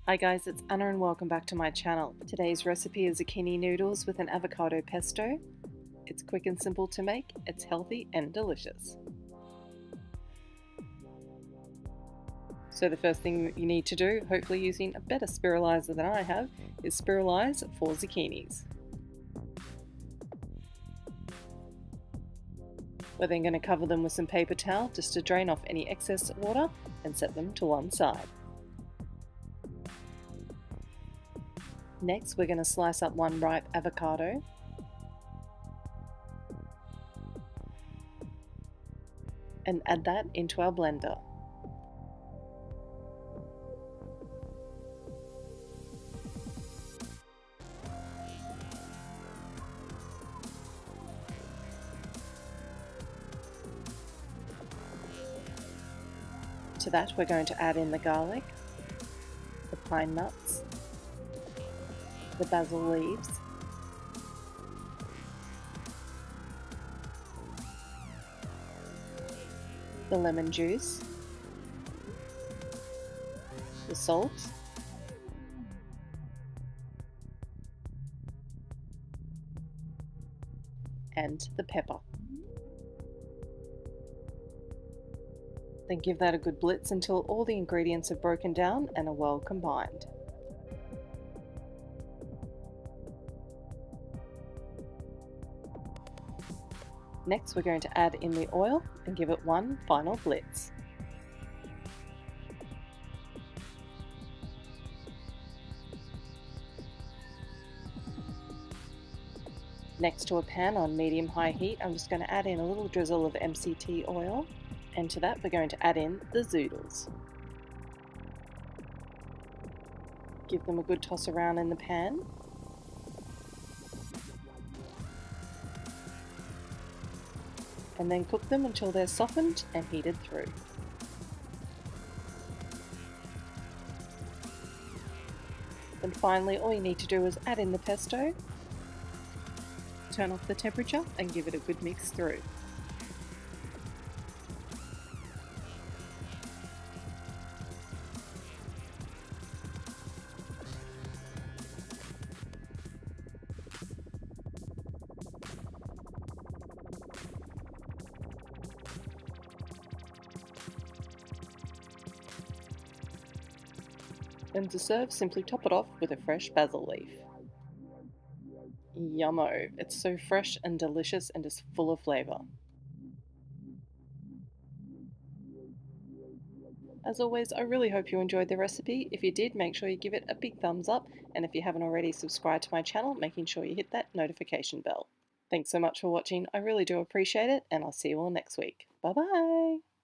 Hi guys, it's Anna and welcome back to my channel. Today's recipe is zucchini noodles with an avocado pesto. It's quick and simple to make, it's healthy and delicious. So the first thing you need to do, hopefully using a better spiralizer than I have, is spiralize 4 zucchinis. We're then going to cover them with some paper towel just to drain off any excess water and set them to one side. Next, we're going to slice up 1 ripe avocado and add that into our blender. To that, we're going to add in the garlic, the pine nuts, the basil leaves, the lemon juice, the salt, and the pepper. Then give that a good blitz until all the ingredients have broken down and are well combined. Next, we're going to add in the oil and give it one final blitz. Next, to a pan on medium-high heat, I'm just going to add in a little drizzle of MCT oil, and to that we're going to add in the zoodles. Give them a good toss around in the pan. And then cook them until they're softened and heated through. Then finally, all you need to do is add in the pesto, turn off the temperature and give it a good mix through. Then to serve, simply top it off with a fresh basil leaf. Yummo! It's so fresh and delicious and just full of flavour. As always, I really hope you enjoyed the recipe. If you did, make sure you give it a big thumbs up, and if you haven't already subscribed to my channel, making sure you hit that notification bell. Thanks so much for watching, I really do appreciate it, and I'll see you all next week. Bye bye!